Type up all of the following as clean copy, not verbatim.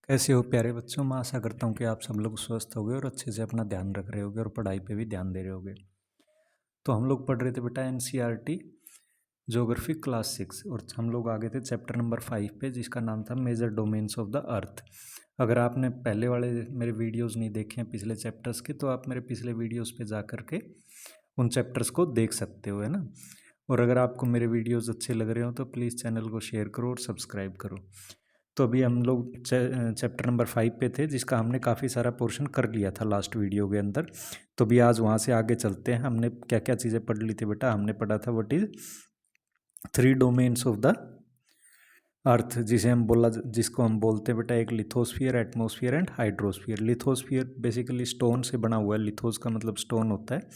कैसे हो प्यारे बच्चों। मैं आशा करता हूँ कि आप सब लोग स्वस्थ होगे और अच्छे से अपना ध्यान रख रहे होगे और पढ़ाई पे भी ध्यान दे रहे होगे। तो हम लोग पढ़ रहे थे बेटा एनसीईआरटी ज्योग्राफी क्लास 6 और हम लोग आगे थे चैप्टर नंबर 5 पे, जिसका नाम था major domains of the earth. अगर आपने पहले वाले मेरे वीडियोस नहीं देखे हैं पिछले चैप्टर्स के, तो आप मेरे पिछले वीडियोस पे जा कर के उन चैप्टर्स को देख सकते हो, है ना। और अगर आपको मेरे वीडियोस अच्छे लग रहे हो तो प्लीज़ चैनल को शेयर करो और सब्सक्राइब करो। तो अभी हम लोग चैप्टर नंबर 5 पे थे, जिसका हमने काफ़ी सारा पोर्शन कर लिया था लास्ट वीडियो के अंदर। तो अभी आज वहाँ से आगे चलते हैं। हमने क्या क्या चीज़ें पढ़ ली थी बेटा। हमने पढ़ा था what is 3 domains of the अर्थ, जिसको हम बोलते हैं बेटा एक lithosphere, atmosphere and hydrosphere. Lithosphere basically stone से बना हुआ है। लिथोस का मतलब स्टोन होता है।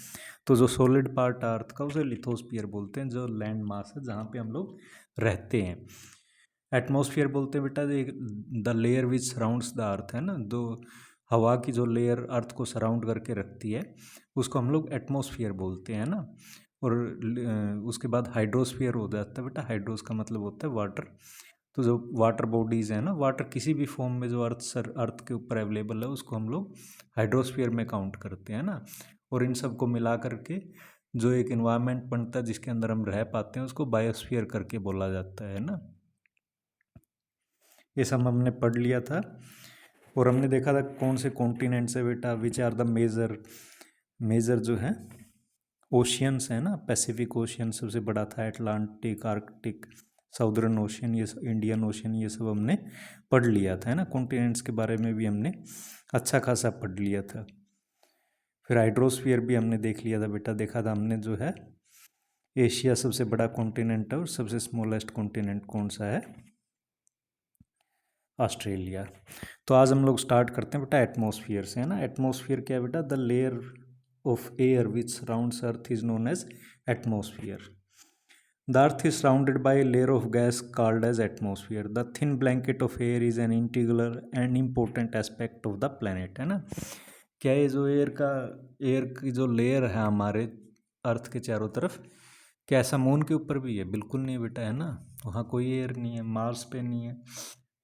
तो जो सॉलिड पार्ट अर्थ का उसे लिथोस्फियर बोलते हैं, जो लैंड मास है जहाँ पे हम लोग रहते हैं। एटमॉस्फियर बोलते हैं बेटा the layer which surrounds the earth, है ना। जो हवा की जो लेयर अर्थ को सराउंड करके रखती है उसको हम लोग एटमॉस्फियर बोलते हैं ना। और उसके बाद हाइड्रोस्फियर हो जाता है बेटा। हाइड्रोस का मतलब होता है वाटर। तो जो वाटर बॉडीज़ है ना, वाटर किसी भी फॉर्म में जो अर्थ के ऊपर अवेलेबल है उसको हम लोग हाइड्रोस्फीयर में काउंट करते हैं ना। और इन सब को मिला करके जो एक इन्वायरमेंट बनता है जिसके अंदर हम रह पाते हैं उसको बायोस्फीयर करके बोला जाता है ना। ये सब हमने पढ़ लिया था। और हमने देखा था कौन से कॉन्टिनेंट्स है बेटा, विच आर द मेजर जो है ओशियंस है ना। पैसिफिक ओशियन सबसे बड़ा था, अटलांटिक, आर्कटिक, साउदर्न ओशियन, ये इंडियन ओशियन, ये सब हमने पढ़ लिया था, है ना। कॉन्टिनेंट्स के बारे में भी हमने अच्छा खासा पढ़ लिया था। फिर हाइड्रोस्फीयर भी हमने देख लिया था बेटा। देखा था हमने जो है एशिया सबसे बड़ा कॉन्टिनेंट है और सबसे स्मॉलेस्ट कॉन्टिनेंट कौन सा है, ऑस्ट्रेलिया। तो आज हम लोग स्टार्ट करते हैं बेटा एटमॉस्फेयर से, है ना। एटमॉस्फेयर क्या है बेटा, the layer of air which surrounds earth is known as atmosphere. The earth is surrounded by a layer of gas called as atmosphere. The thin blanket of air is an integral and important aspect of the planet, है ना। क्या ये जो air की जो layer है हमारे अर्थ के चारों तरफ, क्या ऐसा मून के ऊपर भी है? बिल्कुल नहीं बेटा, है ना। वहाँ कोई एयर नहीं है, मार्स पे नहीं है।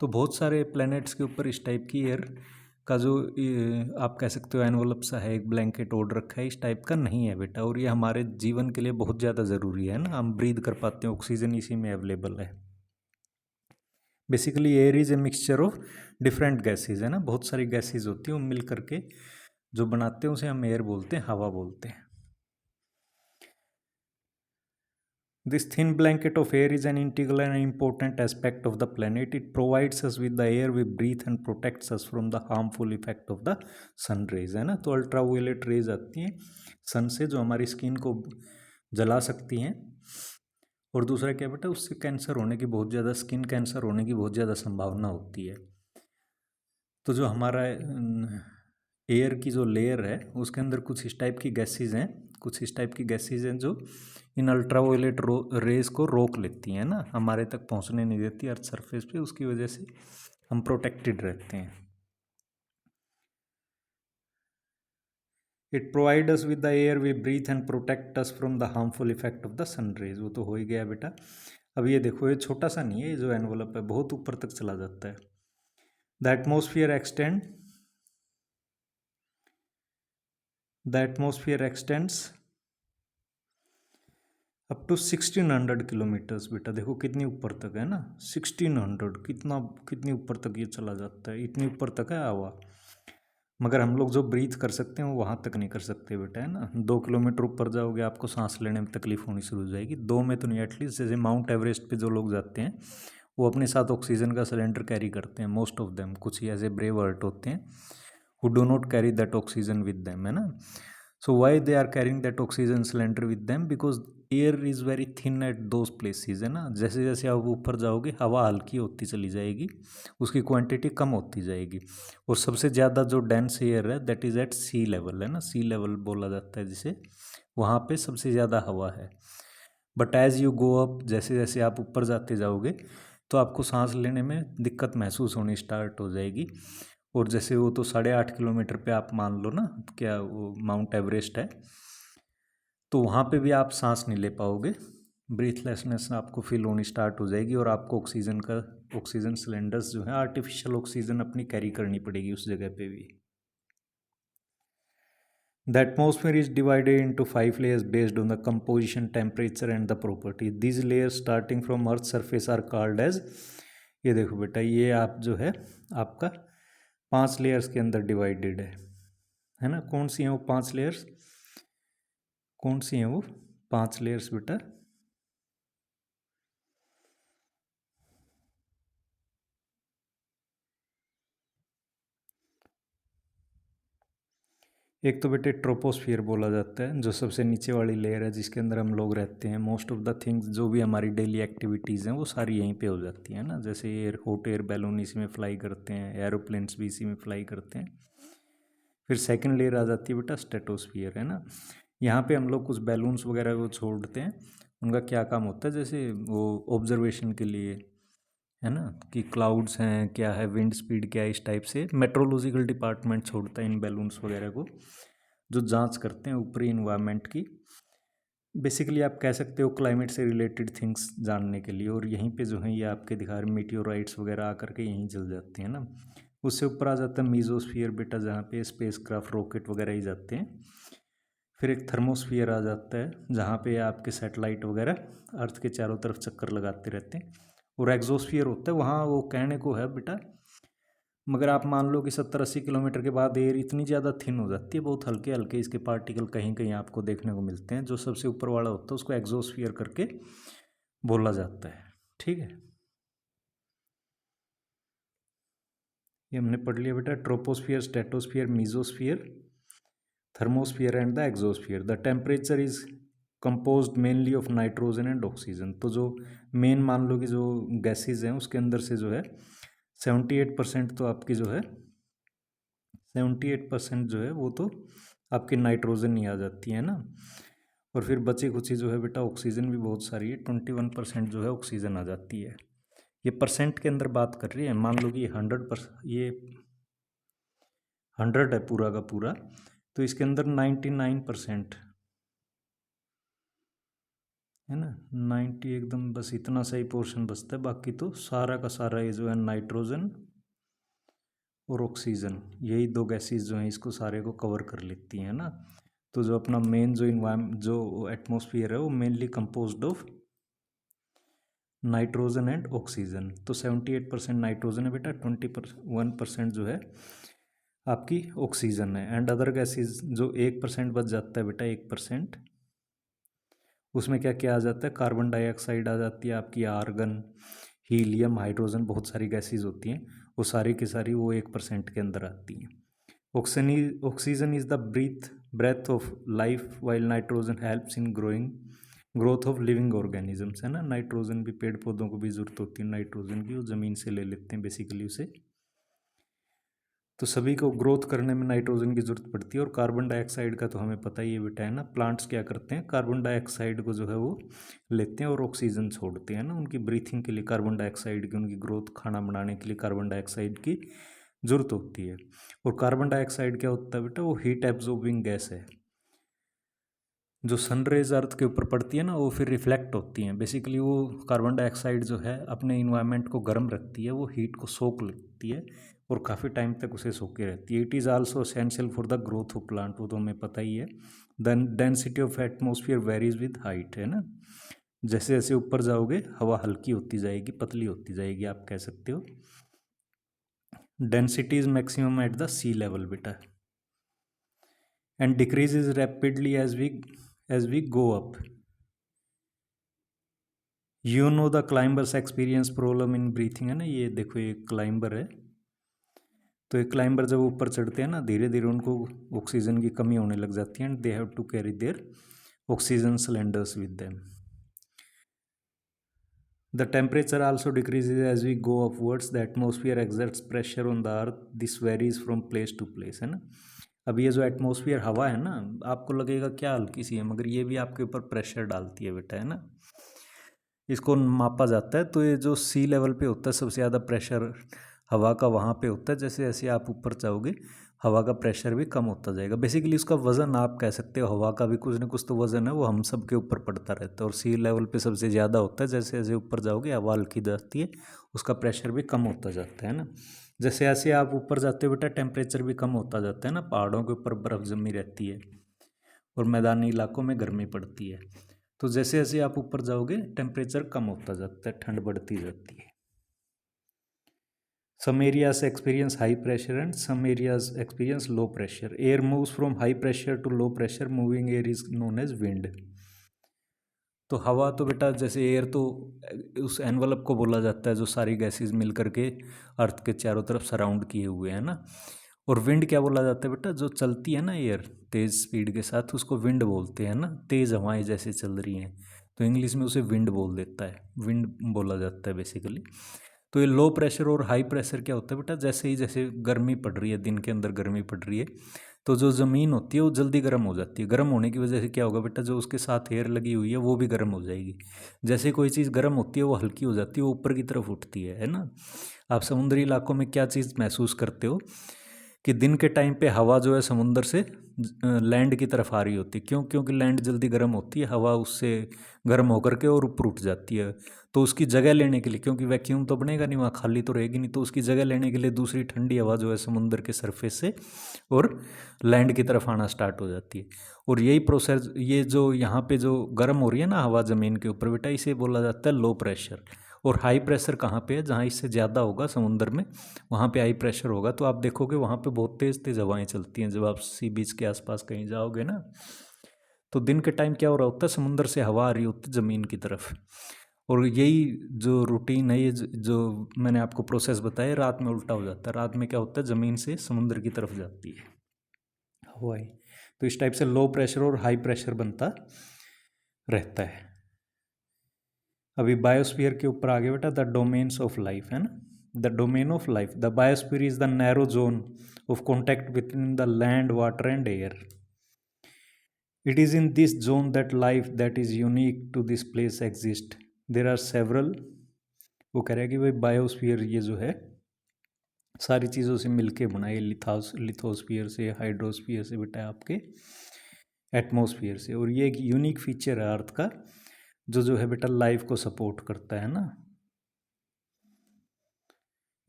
तो बहुत सारे प्लैनेट्स के ऊपर इस टाइप की एयर का जो आप कह सकते हो एनवलप सा है, एक ब्लैंकेट ओढ़ रखा है, इस टाइप का नहीं है बेटा। और ये हमारे जीवन के लिए बहुत ज़्यादा ज़रूरी है ना। हम ब्रीद कर पाते हैं, ऑक्सीजन इसी में अवेलेबल है। Basically air is a mixture of different gases, है ना। बहुत सारी गैसेज होती हैं, वो मिल करके जो बनाते हैं उसे हम एयर बोलते हैं, हवा बोलते हैं। This thin blanket of air is an integral and important aspect of the planet. It provides us with the air we breathe and protects us from the harmful effect of the sun rays, है ना। तो ultraviolet rays आती हैं सन से जो हमारी skin को जला सकती हैं। और दूसरा क्या बेटा, उससे कैंसर होने की बहुत ज़्यादा, स्किन कैंसर होने की बहुत ज़्यादा संभावना होती है। तो जो हमारा एयर की जो लेयर है उसके अंदर कुछ इस टाइप की गैसेज हैं, कुछ इस टाइप की गैसेज हैं जो इन अल्ट्रावायलेट रेज को रोक लेती हैं ना, हमारे तक पहुंचने नहीं देती अर्थ सरफेस पे। उसकी वजह से हम प्रोटेक्टेड रहते हैं। It provide us with the air we breathe and protect us from the harmful effect of the sun rays. वो तो हो ही गया बेटा। अब ये देखो, ये छोटा सा नहीं है, ये जो एनवलप है बहुत ऊपर तक चला जाता है। The atmosphere extends up to 1600 kilometres बेटा। देखो कितनी ऊपर तक है ना, 1600, कितनी ऊपर तक ये चला जाता है, इतनी ऊपर तक है हवा। मगर हम लोग जो ब्रीथ कर सकते हैं वो वहाँ तक नहीं कर सकते बेटा, है ना। 2 किलोमीटर ऊपर जाओगे आपको सांस लेने में तकलीफ होनी शुरू हो जाएगी। 2 में तो नहीं, एटलीस्ट जैसे माउंट एवरेस्ट पे जो लोग जाते हैं वो अपने साथ ऑक्सीजन का सिलेंडर कैरी करते हैं, मोस्ट ऑफ देम। कुछ ही ऐसे ब्रेव हार्ट होते हैं who do not carry that oxygen with them, है ना। So why they are carrying that oxygen cylinder with them, because air is very thin at those places, है ना। जैसे जैसे आप ऊपर जाओगे हवा हल्की होती चली जाएगी, उसकी क्वांटिटी कम होती जाएगी। और सबसे ज़्यादा जो डेंस एयर है that is at sea level, है ना। सी लेवल बोला जाता है जिसे, वहाँ पे सबसे ज़्यादा हवा है। But as you go up, जैसे जैसे आप ऊपर जाते जाओगे तो आपको सांस लेने में दिक्कत महसूस होनी स्टार्ट हो जाएगी। और जैसे वो तो 8.5 किलोमीटर पे आप मान लो ना, क्या वो माउंट एवरेस्ट है, तो वहाँ पे भी आप सांस नहीं ले पाओगे। ब्रीथलेसनेस आपको फील होनी स्टार्ट हो जाएगी और आपको ऑक्सीजन सिलेंडर्स जो है आर्टिफिशियल ऑक्सीजन अपनी कैरी करनी पड़ेगी उस जगह पे भी। The atmosphere is divided into 5 layers based on the composition, temperature and the property. These layers starting from Earth's surface are called as, ये देखो बेटा, ये आप जो है आपका 5 लेयर्स के अंदर डिवाइडेड है ना। कौन सी हैं वो 5 लेयर्स? कौन सी हैं वो 5 लेयर्स बेटा? एक तो बेटे ट्रोपोस्फियर बोला जाता है, जो सबसे नीचे वाली लेयर है जिसके अंदर हम लोग रहते हैं। मोस्ट ऑफ द थिंग्स जो भी हमारी डेली एक्टिविटीज़ हैं वो सारी यहीं पे हो जाती हैं ना। जैसे हॉट एयर बैलून इसी में फ्लाई करते हैं, एरोप्लेन्स भी इसी में फ्लाई करते हैं। फिर सेकंड लेयर आ जाती है बेटा स्ट्रेटोस्फियर, है ना। यहाँ पे हम लोग कुछ बैलून्स वगैरह वो छोड़ते हैं। उनका क्या काम होता है, जैसे वो ऑब्जर्वेशन के लिए, है ना, कि क्लाउड्स हैं क्या है, विंड स्पीड क्या है, इस टाइप से मेट्रोलॉजिकल डिपार्टमेंट छोड़ता है इन बैलून्स वगैरह को, जो जांच करते हैं ऊपरी इन्वायरमेंट की। बेसिकली आप कह सकते हो क्लाइमेट से रिलेटेड थिंग्स जानने के लिए। और यहीं पे जो है ये आपके दिखा रहे मीटियोराइट्स वगैरह आकर के यहीं जल जाते हैं ना। उससे ऊपर आ जाता है मीजोस्फियर बेटा, जहाँ पे स्पेसक्राफ्ट रॉकेट वगैरह ही जाते हैं। फिर एक थर्मोस्फियर आ जाता है, जहाँ पे आपके सैटेलाइट वगैरह अर्थ के चारों तरफ चक्कर लगाते रहते हैं। और एग्जोस्फियर होता है, वहाँ वो कहने को है बेटा, मगर आप मान लो कि 70-80 किलोमीटर के बाद एयर इतनी ज़्यादा थिन हो जाती है, बहुत हल्के हल्के इसके पार्टिकल कहीं कहीं आपको देखने को मिलते हैं। जो सबसे ऊपर वाला होता है उसको एग्जोस्फियर करके बोला जाता है। ठीक है, ये हमने पढ़ लिया बेटा, troposphere, stratosphere, mesosphere, thermosphere and the exosphere. The temperature is composed mainly of nitrogen and oxygen. तो जो मेन मान लो कि जो गैसेज हैं उसके अंदर से जो है 78% तो आपकी जो है 78% जो है वो तो आपकी नाइट्रोजन ही आ जाती है ना। और फिर बची खुची जो है बेटा ऑक्सीजन भी बहुत सारी है, 21% जो है ऑक्सीजन आ जाती है। ये परसेंट के अंदर बात कर रही है। मान लो कि 100%, ये 100 है पूरा का पूरा, तो इसके अंदर 99% है ना, 90 एकदम बस इतना सही पोर्शन बचता है। बाकी तो सारा का सारा ये जो है नाइट्रोजन और ऑक्सीजन, यही दो गैसेस जो हैं इसको सारे को कवर कर लेती हैं ना। तो जो अपना मेन जो इन्वायरमेंट जो एटमॉस्फेयर है वो mainly composed of nitrogen and oxygen. तो 78% नाइट्रोजन है बेटा, 21% जो है आपकी ऑक्सीजन है। एंड अदर गैसेज जो 1% बच जाता है बेटा, 1%, उसमें क्या क्या आ जाता है, कार्बन डाइऑक्साइड आ जाती है आपकी, आर्गन, हीलियम, हाइड्रोजन, बहुत सारी गैसेज होती हैं। वो सारी की सारी वो 1% के अंदर आती हैं। Oxygen is the breath of life, while nitrogen helps in growth of living organisms, है ना। नाइट्रोजन भी पेड़ पौधों को भी ज़रूरत होती है नाइट्रोजन की, वो ज़मीन से ले लेते हैं बेसिकली उसे। तो सभी को ग्रोथ करने में नाइट्रोजन की ज़रूरत पड़ती है। और कार्बन डाइऑक्साइड का तो हमें पता ही है बेटा, है ना। प्लांट्स क्या करते हैं, कार्बन डाइऑक्साइड को जो है वो लेते हैं और ऑक्सीजन छोड़ते हैं ना। उनकी ब्रीथिंग के लिए कार्बन डाइऑक्साइड की, उनकी ग्रोथ, खाना बनाने के लिए कार्बन डाइऑक्साइड की ज़रूरत होती है। और कार्बन डाइऑक्साइड क्या होता है बेटा, वो हीट एब्जॉर्बिंग गैस है। जो सनरेज अर्थ के ऊपर पड़ती है ना, वो फिर रिफ्लेक्ट होती हैं। बेसिकली वो कार्बन डाइऑक्साइड जो है अपने इन्वायरमेंट को गर्म रखती है, वो हीट को सोख लेती है और काफ़ी टाइम तक उसे सोखे रहती है। It is also essential for the growth of plant, वो तो हमें पता ही है। Then density of atmosphere varies with height, है ना। जैसे जैसे ऊपर जाओगे हवा हल्की होती जाएगी, पतली होती जाएगी, आप कह सकते हो। Density is maximum at the sea level बेटा, and decreases rapidly as we go up. You know the climbers experience problem in breathing, है ना। ये देखो ये क्लाइंबर है, तो एक क्लाइंबर जब ऊपर चढ़ते हैं ना, धीरे धीरे उनको ऑक्सीजन की कमी होने लग जाती है, and they have to carry their oxygen cylinders with them. The temperature also decreases as we go upwards, the atmosphere exerts pressure on the earth, this varies from place to place, है ना। अब ये जो atmosphere हवा है ना, आपको लगेगा क्या हल्की सी है, मगर ये भी आपके ऊपर प्रेशर डालती है बेटा, है ना। इसको मापा जाता है। तो ये जो सी लेवल पे होता है सबसे ज़्यादा प्रेशर हवा का वहाँ पे होता है, जैसे जैसे आप ऊपर जाओगे हवा का प्रेशर भी कम होता जाएगा। बेसिकली उसका वज़न आप कह सकते हो, हवा का भी कुछ ना कुछ तो वज़न है, वो हम सब के ऊपर पड़ता रहता है और सी लेवल पे सबसे ज़्यादा होता है। जैसे जैसे ऊपर जाओगे हवा हल्की जाती है, उसका प्रेशर भी कम होता जाता है ना। जैसे जैसे आप ऊपर जाते हो बेटा टेम्परेचर भी कम होता जाता है ना, पहाड़ों के ऊपर बर्फ़ जमी रहती है और मैदानी इलाकों में गर्मी पड़ती है। तो जैसे जैसे आप ऊपर जाओगे टेम्परेचर कम होता जाता है, ठंड बढ़ती जाती है। Some areas experience high pressure and some areas experience low pressure. Air moves from high pressure to low pressure. Moving air is known as wind. तो हवा तो बेटा जैसे एयर तो उस एनवलप को बोला जाता है जो सारी गैसेस मिल करके अर्थ के चारों तरफ सराउंड किए हुए हैं ना। और विंड क्या बोला जाता है बेटा, जो चलती है ना एयर तेज़ स्पीड के साथ, उसको विंड बोलते हैं ना। तेज़ हवाएं जैसे चल रही हैं तो इंग्लिश में उसे विंड बोल देता है, विंड बोला जाता है बेसिकली। तो ये लो प्रेशर और हाई प्रेशर क्या होता है बेटा, जैसे ही जैसे गर्मी पड़ रही है, दिन के अंदर गर्मी पड़ रही है, तो जो ज़मीन होती है वो जल्दी गर्म हो जाती है। गर्म होने की वजह से क्या होगा बेटा, जो उसके साथ एयर लगी हुई है वो भी गर्म हो जाएगी। जैसे कोई चीज़ गर्म होती है वो हल्की हो जाती है, वो ऊपर की तरफ उठती है ना। आप समुद्री इलाकों में क्या चीज़ महसूस करते हो कि दिन के टाइम पे हवा जो है समुंदर से लैंड की तरफ आ रही होती है। क्यों? क्योंकि लैंड जल्दी गर्म होती है, हवा उससे गर्म होकर के और ऊपर उठ जाती है। तो उसकी जगह लेने के लिए, क्योंकि वैक्यूम तो बनेगा नहीं वहाँ, खाली तो रहेगी नहीं, तो उसकी जगह लेने के लिए दूसरी ठंडी हवा जो है समुंदर के सरफेस से और लैंड की तरफ आना स्टार्ट हो जाती है। और यही प्रोसेस, ये जो यहाँ पे जो गर्म हो रही है ना हवा ज़मीन के ऊपर बेटा, इसे बोला जाता है लो प्रेशर। और हाई प्रेशर कहाँ पे है, जहाँ इससे ज़्यादा होगा समुंदर में, वहाँ पे हाई प्रेशर होगा। तो आप देखोगे वहाँ पे बहुत तेज़ तेज़ हवाएं चलती हैं जब आप सी बीच के आसपास कहीं जाओगे ना। तो दिन के टाइम क्या हो रहा होता है, समुंदर से हवा आ रही होती है ज़मीन की तरफ। और यही जो रूटीन है, ये जो मैंने आपको प्रोसेस बताया, रात में उल्टा हो जाता है। रात में क्या होता है, ज़मीन से समुंदर की तरफ जाती है हवाएं। तो इस टाइप से लो प्रेशर और हाई प्रेशर बनता रहता है। अभी बायोस्फीयर के ऊपर आगे बेटा, द डोमेन्स ऑफ लाइफ है ना। The domain of life, the biosphere is the narrow zone of contact between the land, water and air. It is in this zone that life that is unique to this place exist. There are several, वो कह रहा है कि भाई biosphere ये जो है सारी चीज़ों से मिलके बना है, लिथोस्फीयर से, हाइड्रोस्फीयर से बेटा, आपके एटमोसफियर से। और ये एक यूनिक फीचर है अर्थ का, जो है बेटा लाइफ को सपोर्ट करता है ना।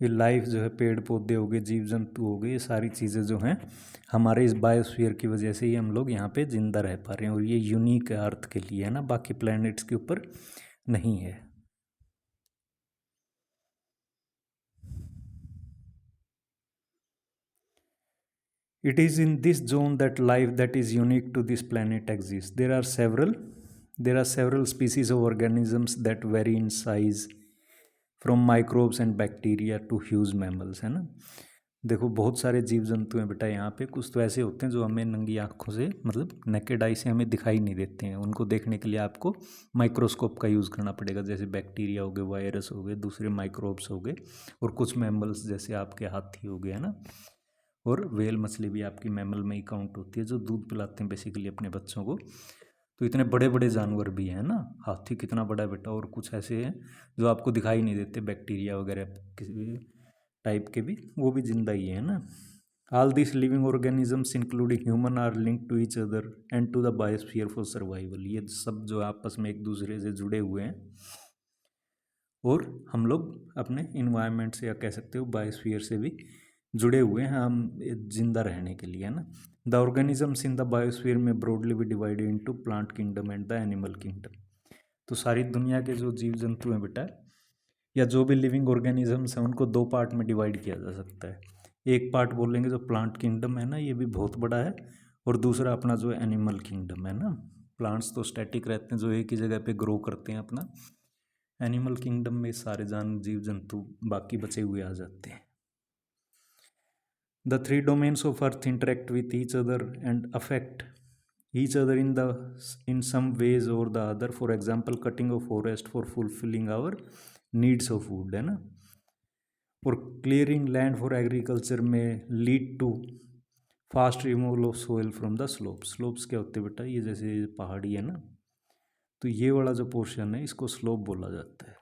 ये लाइफ जो है, पेड़ पौधे हो गए, जीव जंतु हो गए, ये सारी चीज़ें जो हैं हमारे इस बायोस्फीयर की वजह से ही हम लोग यहाँ पे जिंदा रह पा रहे हैं। और ये यूनिक है अर्थ के लिए है ना, बाकी प्लैनेट्स के ऊपर नहीं है। It is in this zone that life that is unique to this planet exists. There are several species of organisms that vary in size from microbes and bacteria to huge mammals, है ना। देखो बहुत सारे जीव जंतु हैं बेटा यहाँ पे। कुछ तो ऐसे होते हैं जो हमें नंगी आँखों से, मतलब नेकेड आई से हमें दिखाई नहीं देते हैं। उनको देखने के लिए आपको माइक्रोस्कोप का यूज़ करना पड़ेगा। जैसे बैक्टीरिया हो गए, वायरस हो गए, दूसरे माइक्रोब्स हो गए, और कुछ मैमल्स जैसे आपके हाथी हो गए, है ना। और व्हेल मछली भी आपकी मैमल में ही काउंट होती है, जो दूध पिलाते हैं बेसिकली अपने बच्चों को। तो इतने बड़े बड़े जानवर भी हैं ना, हाथी कितना बड़ा है बेटा। और कुछ ऐसे हैं जो आपको दिखाई नहीं देते, बैक्टीरिया वगैरह किसी भी टाइप के भी, वो भी जिंदा ही है ना। All this living organisms including human are link to each other and to the biosphere for survival. ये सब जो आपस में एक दूसरे से जुड़े हुए हैं, और हम लोग अपने इन्वायरमेंट से, या कह सकते हो बायोस्फीयर से भी जुड़े हुए हैं हम जिंदा रहने के लिए, है ना। The organisms in the biosphere में ब्रॉडली भी divided into plant kingdom and the animal kingdom. तो सारी दुनिया के जो जीव जंतु हैं बेटा, या जो भी लिविंग ऑर्गेनिजम्स हैं, उनको दो पार्ट में डिवाइड किया जा सकता है। एक पार्ट बोलेंगे जो प्लांट किंगडम है ना, ये भी बहुत बड़ा है। और दूसरा अपना जो एनिमल किंगडम है ना। प्लांट्स तो स्टैटिक रहते हैं, जो एक ही जगह पे ग्रो करते हैं अपना। एनिमल किंगडम में सारे जीव जंतु बाकी बचे हुए आ जाते हैं। The three domains of Earth interact with each other and affect each other in some ways or the other. For example, cutting of forest for fulfilling our needs of food, है ना। और क्लियरिंग लैंड फॉर एग्रीकल्चर में lead to fast removal of soil from the slopes. Slopes क्या होते हैं बेटा, ये जैसे पहाड़ी है ना, तो ये वाला जो पोर्शन है इसको स्लोप बोला जाता है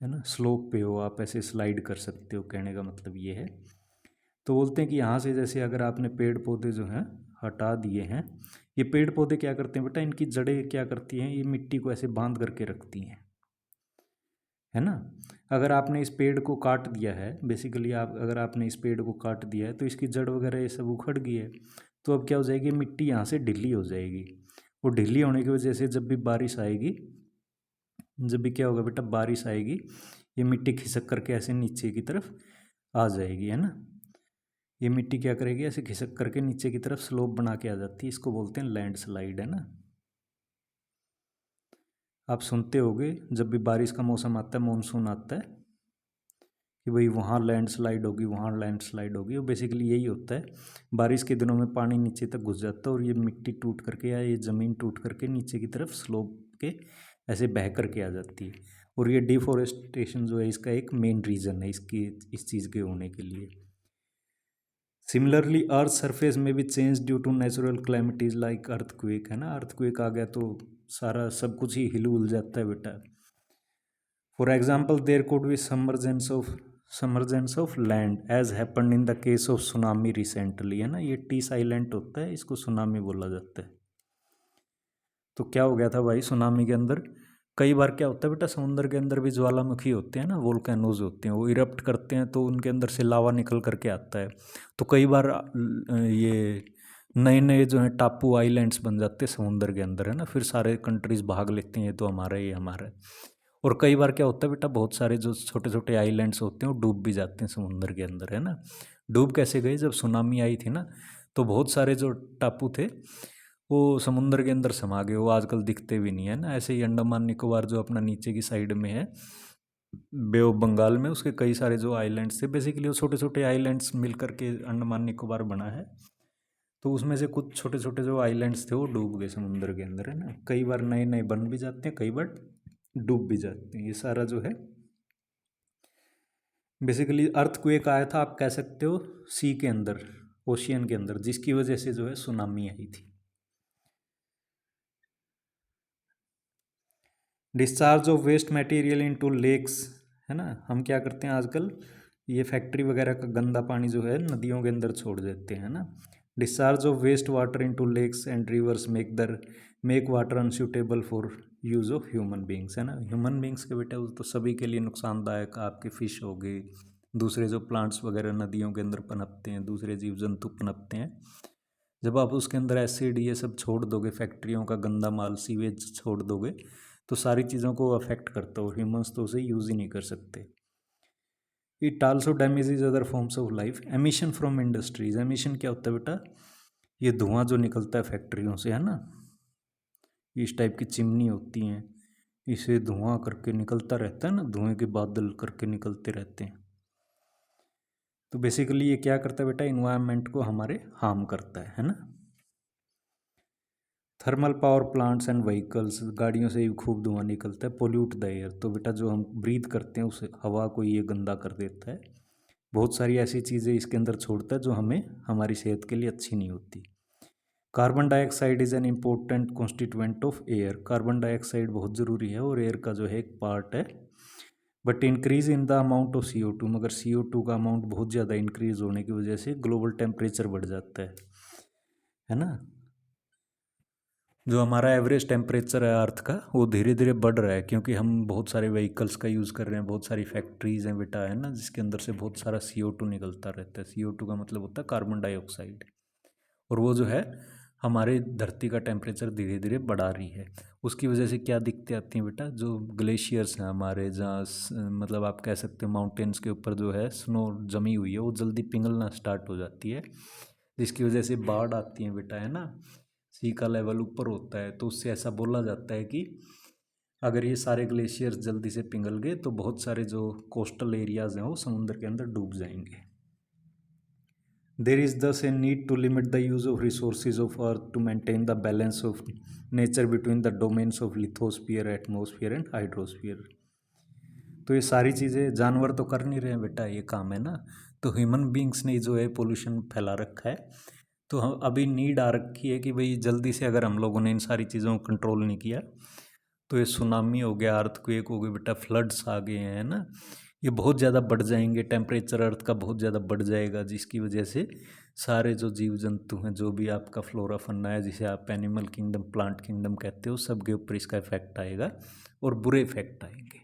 है ना, स्लोप पे हो, आप ऐसे स्लाइड कर सकते हो, कहने का मतलब ये है। तो बोलते हैं कि यहाँ से जैसे अगर आपने पेड़ पौधे जो हैं हटा दिए हैं, ये पेड़ पौधे क्या करते हैं बेटा, इनकी जड़ें क्या करती हैं, ये मिट्टी को ऐसे बांध करके रखती हैं, है ना। अगर आपने इस पेड़ को काट दिया है, बेसिकली आप अगर आपने इस पेड़ को काट दिया है तो इसकी जड़ वगैरह ये सब उखड़ गई है, तो अब क्या हो जाएगी, मिट्टी यहाँ से ढीली हो जाएगी। वो ढीली होने की वजह से जब भी बारिश आएगी, जब भी क्या होगा बेटा, बारिश आएगी, ये मिट्टी खिसक करके ऐसे नीचे की तरफ आ जाएगी, है ना। ये मिट्टी क्या करेगी, ऐसे खिसक करके नीचे की तरफ स्लोप बना के आ जाती है, इसको बोलते हैं लैंडस्लाइड, है ना। आप सुनते होगे जब भी बारिश का मौसम आता है, मानसून आता है, कि भाई वहाँ लैंडस्लाइड होगी, वहाँ लैंडस्लाइड होगी। वो बेसिकली यही होता है, बारिश के दिनों में पानी नीचे तक घुस जाता है और ये मिट्टी टूट करके या ये ज़मीन टूट करके नीचे की तरफ स्लोप के ऐसे बह करके आ जाती है। और ये डिफॉरेस्टेशन जो है इसका एक मेन रीज़न है इसकी, इस चीज़ के होने के लिए। सिमिलरली अर्थ सरफेस में भी change due to natural calamities like earthquake, है ना। अर्थक्वेक आ गया तो सारा सब कुछ ही हिल उल जाता है बेटा। For example there could be submergence of land as happen in the case of tsunami recently, है ना। ये टी साइलेंट होता है, इसको सुनामी बोला जाता है। तो क्या हो गया था भाई, सुनामी के अंदर कई बार क्या होता है बेटा, समुद्र के अंदर भी ज्वालामुखी होते हैं ना, वोल्केनोज होते हैं, वो इरप्ट करते हैं तो उनके अंदर से लावा निकल करके आता है। तो कई बार ये नए नए जो हैं टापू आइलैंड्स बन जाते हैं समुद्र के अंदर, है ना। फिर सारे कंट्रीज भाग लेते हैं, ये तो हमारा ही हमारा है। और कई बार क्या होता है बेटा, बहुत सारे जो छोटे छोटे आइलैंड्स होते हैं वो डूब भी जाते हैं समुद्र के अंदर, है ना। डूब कैसे गए, जब सुनामी आई थी ना, तो बहुत सारे जो टापू थे वो समुंदर के अंदर समा गए, वो आजकल दिखते भी नहीं है ना। ऐसे ही अंडमान निकोबार जो अपना नीचे की साइड में है, बे ऑफ बंगाल में, उसके कई सारे जो आइलैंड्स थे, बेसिकली वो छोटे छोटे आइलैंड्स मिल करके अंडमान निकोबार बना है। तो उसमें से कुछ छोटे छोटे जो आइलैंड्स थे वो डूब गए समुंदर के अंदर, है ना। कई बार नए नए बन भी जाते हैं, कई बार डूब भी जाते हैं। ये सारा जो है बेसिकली अर्थक्वेक आया था, आप कह सकते हो, सी के अंदर, ओशियन के अंदर, जिसकी वजह से जो है सुनामी आई थी। Discharge of waste material into lakes, है ना। हम क्या करते हैं आजकल, ये फैक्ट्री वगैरह का गंदा पानी जो है नदियों के अंदर छोड़ देते हैं ना। Discharge of waste water into lakes and rivers make water unsuitable for use of human beings, है ना। ह्यूमन बींग्स के बेटा तो सभी के लिए नुकसानदायक, आपके फिश हो गए, दूसरे जो प्लांट्स वगैरह नदियों के अंदर पनपते हैं, दूसरे जीव जंतु पनपते हैं, जब आप उसके अंदर एसिड ये सब छोड़ दोगे, फैक्ट्रियों का गंदा माल सीवेज छोड़ दोगे, तो सारी चीज़ों को अफेक्ट करता हो, ह्यूमंस तो उसे यूज़ ही नहीं कर सकते। It also damages other forms of life. Emission from industries, emission क्या होता है बेटा, ये धुआं जो निकलता है फैक्ट्रियों से, है ना। इस टाइप की चिमनी होती हैं, इसे धुआं करके निकलता रहता है ना, धुएं के बादल करके निकलते रहते हैं। तो बेसिकली ये क्या करता है बेटा, इन्वायरमेंट को हमारे हार्म करता है ना। Thermal power plants and vehicles, गाड़ियों से ही खूब धुआं निकलता है, पोल्यूट द एयर। तो बेटा जो हम ब्रीथ करते हैं उस हवा को ये गंदा कर देता है। बहुत सारी ऐसी चीज़ें इसके अंदर छोड़ता है जो हमें, हमारी सेहत के लिए अच्छी नहीं होती। Carbon dioxide is an important constituent of air, carbon dioxide बहुत ज़रूरी है और एयर का जो है एक पार्ट है। But increase in the amount of CO2, मगर CO2 का अमाउंट बहुत ज़्यादा इंक्रीज होने की वजह से ग्लोबल टेम्परेचर बढ़ जाता है ना। जो हमारा एवरेज टेम्परेचर है अर्थ का, वो धीरे धीरे बढ़ रहा है, क्योंकि हम बहुत सारे व्हीकल्स का यूज़ कर रहे हैं, बहुत सारी फैक्ट्रीज़ हैं बेटा, है ना, जिसके अंदर से बहुत सारा CO2 निकलता रहता है। CO2 का मतलब होता है कार्बन डाइऑक्साइड, और वो जो है हमारे धरती का टेम्परेचर धीरे धीरे बढ़ा रही है। उसकी वजह से क्या दिक्कतें आती हैं बेटा, जो ग्लेशियर्स हैं हमारे, जहाँ मतलब आप कह सकते हो माउंटेन्स के ऊपर जो है स्नो जमी हुई है, वो जल्दी पिघलना स्टार्ट हो जाती है, जिसकी वजह से बाढ़ आती है बेटा, है ना। सी का लेवल ऊपर होता है, तो उससे ऐसा बोला जाता है कि अगर ये सारे ग्लेशियर्स जल्दी से पिघल गए तो बहुत सारे जो कोस्टल एरियाज़ हैं वो समुद्र के अंदर डूब जाएंगे। There is thus a need to limit the use of resources of earth to maintain the balance of nature between the domains of lithosphere, atmosphere and hydrosphere. तो ये सारी चीज़ें जानवर तो कर नहीं रहे हैं बेटा, ये काम है ना। तो ह्यूमन बींग्स ने जो है पोल्यूशन फैला रखा है, तो हम अभी नीड आ रखी है कि भाई जल्दी से अगर हम लोगों ने इन सारी चीज़ों को कंट्रोल नहीं किया तो ये सुनामी हो गया, अर्थक्वेक हो गया बेटा, फ्लड्स आ गए हैं ना, ये बहुत ज़्यादा बढ़ जाएंगे, टेम्परेचर अर्थ का बहुत ज़्यादा बढ़ जाएगा, जिसकी वजह से सारे जो जीव जंतु हैं, जो भी आपका फ्लोरा फन्ना है, जिसे आप एनिमल किंगडम, प्लांट किंगडम कहते हो, सब के ऊपर इसका इफेक्ट आएगा और बुरे इफेक्ट आएंगे,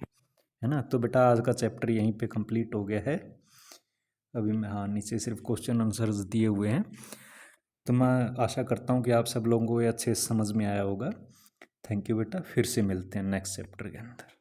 है ना। तो बेटा आज का चैप्टर यहीं पे कंप्लीट हो गया है। अभी मैं नीचे सिर्फ क्वेश्चन आंसर्स दिए हुए हैं, तो मैं आशा करता हूँ कि आप सब लोगों को ये अच्छे से समझ में आया होगा। थैंक यू बेटा, फिर से मिलते हैं नेक्स्ट चैप्टर के अंदर।